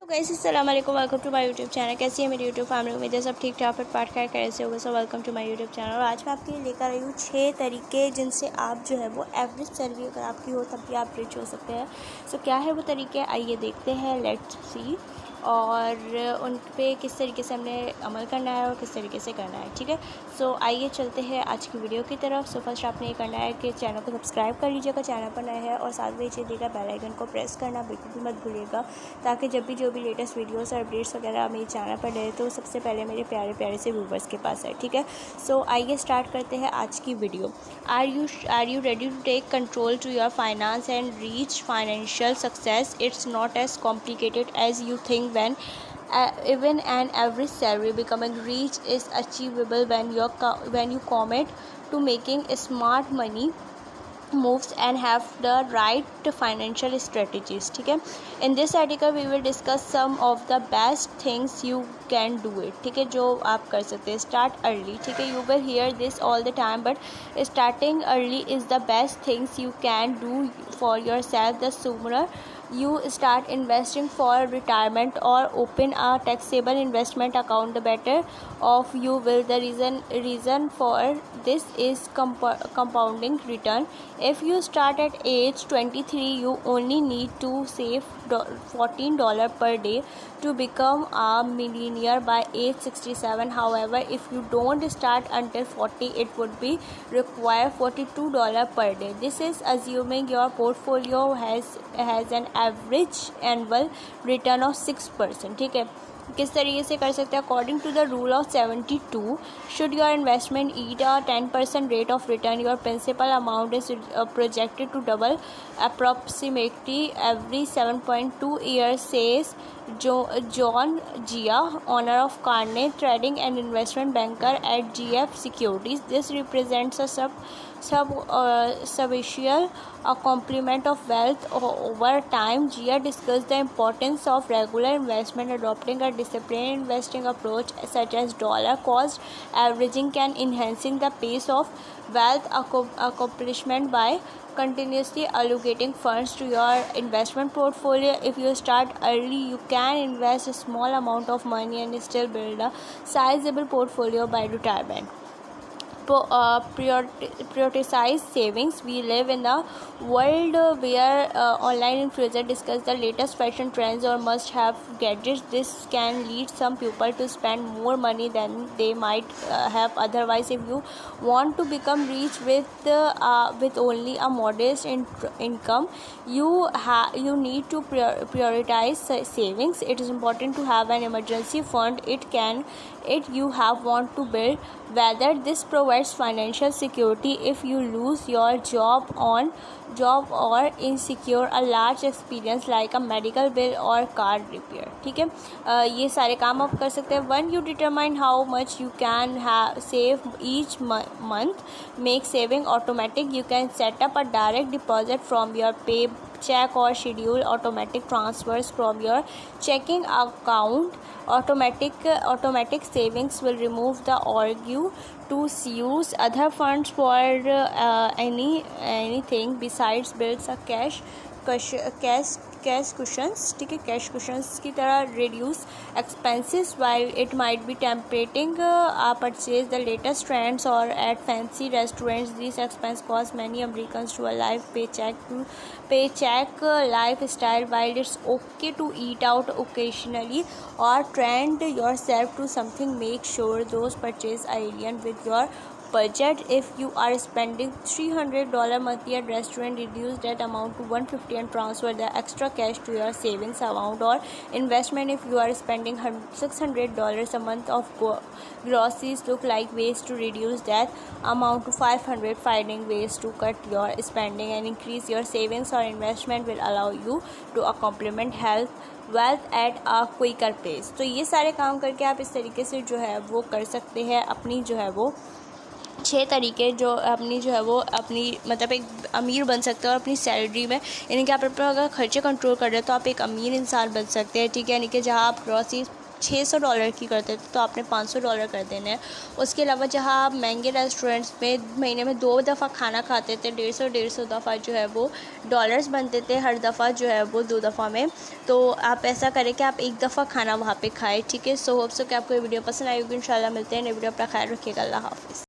Guys अस्सलाम वालेकुम, welcome to my YouTube channel. कैसी है मेरी यूट्यूब फैमिली? उम्मीद है सब ठीक ठाक फिट फाट खैर कैसे होगा। So welcome to my YouTube channel. और आज मैं आपके लिए लेकर आई हूँ 6 तरीके जिनसे आप जो है वो एवरेज सैलरी अगर आपकी हो तब भी आप रिच हो सकते हैं। सो क्या है वो तरीके, आइए देखते हैं, लेट्स सी, और उन पे किस तरीके से हमने अमल करना है और किस तरीके से करना है। ठीक है, सो आइए चलते हैं आज की वीडियो की तरफ। सो फर्स्ट आपने ये करना है कि चैनल को सब्सक्राइब कर लीजिएगा चैनल पर नए हैं, और साथ में लीजिएगा बेल आइकन को प्रेस करना बिल्कुल भी मत भूलिएगा, ताकि जब भी जो भी लेटेस्ट वीडियोस और अपडेट्स वगैरह मेरे चैनल पर डले तो सबसे पहले मेरे प्यारे प्यारे से व्यूवर्स के पास है। ठीक है, सो आइए स्टार्ट करते हैं आज की video. Are you ready to take control to your finance and reach financial success? It's not as complicated as you think when even an average salary. Becoming rich is achievable when you commit to making smart money moves and have the right financial strategies. ठीक है, in this article we will discuss some of the best things you can do it. ठीक है, जो आप कर सकते हैं. Start early. ठीक है, you will hear this all the time, but starting early is the best things you can do for yourself. The sooner you start investing for retirement or open a taxable investment account, the better off you will. The reason for this is compounding return. If you start at age 23, you only need to save $14 per day to become a millionaire by age 67. However, if you don't start until 40, it would be require $42 per day. This is assuming your portfolio has an average annual return of 6%. ठीक है, किस तरीके से कर सकते हैं? According to the rule of 72, should your investment eat a 10% rate of return, your principal amount is projected to double approximately every 7.2 years, says John Gia, owner of Carney Trading and investment banker at GF Securities. This represents a substantial complement of wealth over time. Gia discussed the importance of regular investment. Adopting a disciplined investing approach such as dollar cost averaging can enhancing the pace of wealth accomplishment by continuously allocating funds to your investment portfolio. If you start early, you can invest a small amount of money and still build a sizable portfolio by retirement. Prioritize savings. We live in a world where online influencers discuss the latest fashion trends or must-have gadgets. This can lead some people to spend more money than they might have otherwise. If you want to become rich with only a modest income, you need to prioritize savings. It is important to have an emergency fund. You have want to build, whether this provides financial security if you lose your job or insecure a large experience like a medical bill or car repair. ठीक है, ये सारे काम आप कर सकते हैं. 1. You determine how much you can save each month. Make saving automatic. You can set up a direct deposit from your pay check or schedule automatic transfers from your checking account. Automatic savings will remove the urge to use other funds for anything besides bills. A cash cushions. ठीक है, cash cushions की तरह reduce expenses. While it might be tempting purchase the latest trends or at fancy restaurants, these expenses cause many Americans to a life paycheck lifestyle. While it's okay to eat out occasionally or treat yourself to something, make sure those purchases are aligned with your budget. If you are spending $300 monthly at restaurant, reduce that amount to $150 and transfer the extra cash to your savings account or investment. If you are spending $600 a month of groceries, look like ways to reduce that amount to $500. Finding ways to cut your spending and increase your savings or investment will allow you to accomplish wealth at a quicker pace. तो ये सारे काम करके आप इस तरीके से जो है वो कर सकते हैं. अपनी जो है वो 6 तरीके जो अपनी जो है वो अपनी मतलब एक अमीर बन सकते हो और अपनी सैलरी में, यानी कि आप अगर खर्चे कंट्रोल कर रहे हो तो आप एक अमीर इंसान बन सकते हैं. ठीक है, यानी कि जहाँ आप ग्रॉसरीज $600 की करते थे तो आपने $500 कर देने हैं। उसके अलावा जहाँ आप महंगे रेस्टोरेंट्स में महीने में 2 दफ़ा खाना खाते थे, 150 दफ़ा जो है वो डॉलर्स बनते थे हर दफ़ा जो है वो 2 दफ़ा में। तो आप ऐसा करें कि आप 1 दफ़ा खाना वहाँ पे खाएँ, ठीक है। सो होप सो कि आपको ये वीडियो पसंद आई होगी। इंशाल्लाह मिलते हैं नई वीडियो। अपना ख्याल रखिएगा। अल्लाह हाफ़िज़।